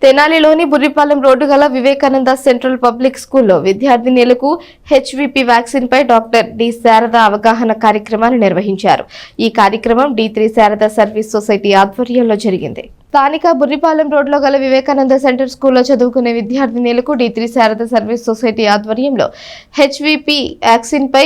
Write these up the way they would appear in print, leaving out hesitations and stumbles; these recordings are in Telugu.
తెనాలిలోని బుర్రిపాలెం రోడ్డు గల వివేకానంద సెంట్రల్ పబ్లిక్ స్కూల్లో విద్యార్థినులకు హెచ్విపి వ్యాక్సిన్ పై డాక్టర్ డి శారద అవగాహన కార్యక్రమాన్ని నిర్వహించారు. ఈ కార్యక్రమం డి3 శారద సర్వీస్ సొసైటీ ఆధ్వర్యంలో జరిగింది. స్థానిక బుర్రిపాలెం రోడ్లో గల వివేకానంద సెంటర్ స్కూల్లో చదువుకునే విద్యార్థినులకు డి3 శారద సర్వీస్ సొసైటీ ఆధ్వర్యంలో హెచ్విపి వ్యాక్సిన్ పై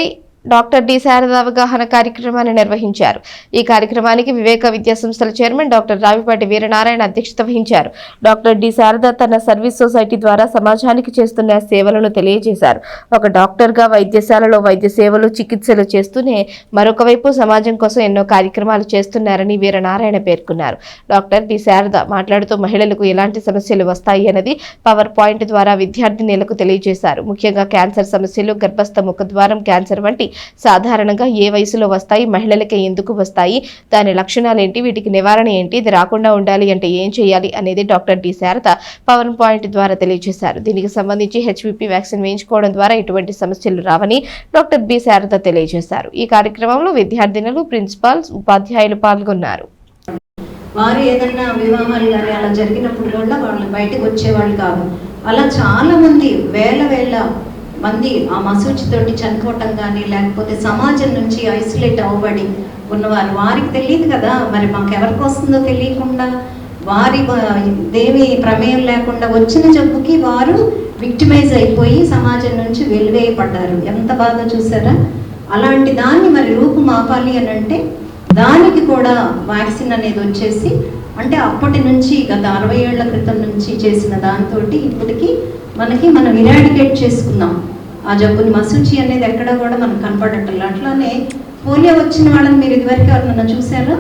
డాక్టర్ డి శారద అవగాహన కార్యక్రమాన్ని నిర్వహించారు. ఈ కార్యక్రమానికి వివేక విద్యా సంస్థల చైర్మన్ డాక్టర్ రావిపాటి వీరనారాయణ అధ్యక్షత వహించారు. డాక్టర్ డి శారద తన సర్వీస్ సొసైటీ ద్వారా సమాజానికి చేస్తున్న సేవలను తెలియజేశారు. ఒక డాక్టర్ గా వైద్యశాలలో వైద్య సేవలు చికిత్సలు చేస్తూనే మరొక వైపు సమాజం కోసం ఎన్నో కార్యక్రమాలు చేస్తున్నారని వీరనారాయణ పేర్కొన్నారు. డాక్టర్ డి శారద మాట్లాడుతూ మహిళలకు ఎలాంటి సమస్యలు వస్తాయి అన్నది పవర్ పాయింట్ ద్వారా విద్యార్థినులకు తెలియజేశారు. ముఖ్యంగా క్యాన్సర్ సమస్యలు, గర్భస్థ ముఖద్వారం క్యాన్సర్ వంటి సాధారణంగా ఏ వయసులో వస్తాయి, మహిళలకే ఎందుకు వస్తాయి, దాని లక్షణాలు ఏంటి, వీటికి నివారణ ఏంటి, ఇది రాకుండా ఉండాలి అంటే ఏం చేయాలి అనేది doctor D Sharada power point ద్వారా తెలియజేశారు. దీనికి సంబంధించి హెచ్విపి వ్యాక్సిన్ వేయించుకోవడం ద్వారా ఎటువంటి సమస్యలు రావని డాక్టర్ బి శారద తెలియజేశారు. ఈ కార్యక్రమంలో విద్యార్థినులు, ప్రిన్సిపాల్స్, ఉపాధ్యాయులు పాల్గొన్నారు. వారు ఏదన్నా వివాహాలు కానీ అలా జరిగినప్పుడు కూడా వాళ్ళు బయటకు వచ్చేవాళ్ళు కాదు. అలా చాలా మంది వేల మంది ఆ మసూచితోటి చనిపోవటం కానీ, లేకపోతే సమాజం నుంచి ఐసోలేట్ అవ్వబడి ఉన్నవారు, వారికి తెలియదు కదా, మరి మాకెవరికి వస్తుందో తెలియకుండా వారి దేవి ప్రమేయం లేకుండా వచ్చిన జబ్బుకి వారు విక్టిమైజ్ అయిపోయి సమాజం నుంచి వెలివేయబడ్డారు. ఎంత బాధ చూసారా? అలాంటి దాన్ని మరి రూపుమాపాలి అని అంటే దానికి కూడా వ్యాక్సిన్ అనేది వచ్చేసి, అంటే అప్పటి నుంచి గత 60 ఏళ్ల క్రితం నుంచి చేసిన దాంతో ఇప్పటికి మనం ఇరాడికేట్ చేసుకున్నాం ఆ జబ్బుని. మసూచి అనేది ఎక్కడ కూడా మనకు కనపడటం. అట్లానే పోలియో వచ్చిన వాళ్ళని మీరు ఇదివరకు ఎవరన్నా చూసారా?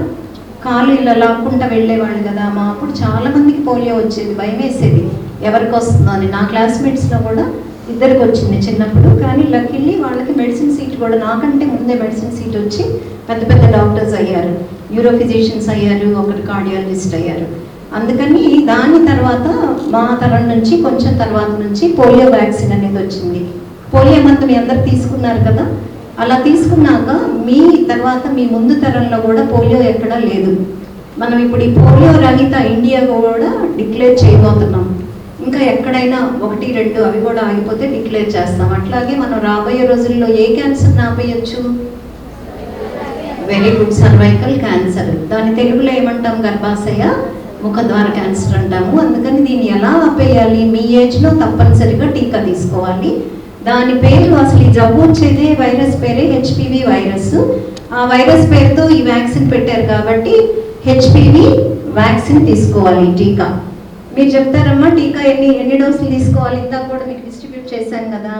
కాలు ఇలా లాక్కుండా వెళ్ళేవాళ్ళు కదా. మా అప్పుడు చాలా మందికి పోలియో వచ్చేది, భయం వేసేది ఎవరికి వస్తుందో అని. నా క్లాస్మేట్స్లో కూడా ఇద్దరికి వచ్చింది చిన్నప్పుడు. కానీ లక్కీలీ వాళ్ళకి మెడిసిన్ సీట్ కూడా నాకంటే ముందే మెడిసిన్ సీట్ వచ్చి పెద్ద డాక్టర్స్ అయ్యారు, న్యూరో ఫిజిషియన్స్ అయ్యారు, ఒకరు కార్డియాలజిస్ట్ అయ్యారు. అందుకని దాని తర్వాత మా తరం నుంచి కొంచెం తర్వాత నుంచి పోలియో వ్యాక్సిన్ అనేది వచ్చింది. పోలియో మందు మీ అందరు తీసుకున్నారు కదా. అలా తీసుకున్నాక మీ తర్వాత మీ ముందు తరంలో కూడా పోలియో ఎక్కడా లేదు. మనం ఇప్పుడు ఈ పోలియో రహిత ఇండియా కూడా డిక్లేర్ చేయబోతున్నాం. ఇంకా ఎక్కడైనా 1, 2 అవి కూడా ఆగిపోతే డిక్లేర్ చేస్తాం. అట్లాగే మనం రాబోయే రోజుల్లో ఏ క్యాన్సర్ని ఆపేయచ్చు? Very good, cervical cancer. దాని తెలుగులో ఏమంటాం? గర్భాశయ ముఖద్వార క్యాన్సర్ అంటాము. అందుకని దీన్ని ఎలా ఆపేయాలి? మీ ఏజ్లో తప్పనిసరిగా టీకా తీసుకోవాలి. దాని పేరు, అసలు ఈ జబ్బు వచ్చేదే వైరస్ పేరే హెచ్పివి వైరస్. ఆ వైరస్ పేరుతో ఈ వ్యాక్సిన్ పెట్టారు కాబట్టి హెచ్పివి వ్యాక్సిన్ తీసుకోవాలి. టీకా మీరు చెప్తారమ్మా, టీకా ఎన్ని డోసులు తీసుకోవాలి? ఇందాక కూడా మీకు డిస్ట్రిబ్యూట్ చేశాను కదా,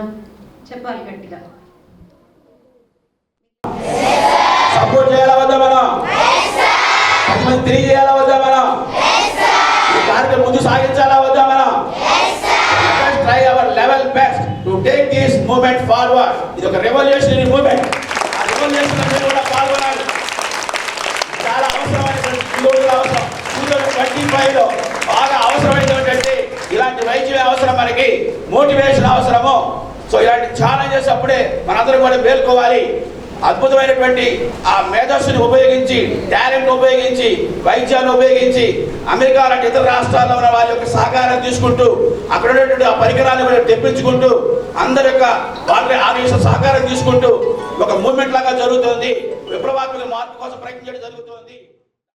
చెప్పాలి గట్టిగా. సపోర్ట్ చేయాలా వద్దా? మనం తిరిగి చేయాలా వద్దా? మనం ఈ కార్యక్రమం ముందు సాగించాలా వద్దా? మనం try our level best to take this movement forward. ఇది ఒక రెవల్యూషనరీ మూవ్మెంట్. ఆ రెవల్యూషన్ కూడా పాల్గొనాలి. చాలా అవసరమైన అవసరం. 2025లో బాగా అవసరమైనటువంటి ఇలాంటి వైద్యం అవసరం, మనకి మోటివేషన్ అవసరము. సో ఇలాంటి ఛాలెంజెస్ అప్పుడే మనందరం కూడా మేల్కోవాలి. అద్భుతమైనటువంటి ఆ మేధస్సుని ఉపయోగించి, టాలెంట్ ఉపయోగించి, వైద్యాన్ని ఉపయోగించి అమెరికా లాంటి ఇతర రాష్ట్రాల్లో ఉన్న వాళ్ళ యొక్క సహకారం తీసుకుంటూ, అక్కడ ఉన్నటువంటి ఆ పరికరాన్ని కూడా తెప్పించుకుంటూ, అందరి యొక్క వాళ్ళ ఆదేశ సహకారం తీసుకుంటూ ఒక మూవ్మెంట్ లాగా జరుగుతుంది. విప్లవాత్మక మార్పు కోసం ప్రయత్నించడం జరుగుతుంది.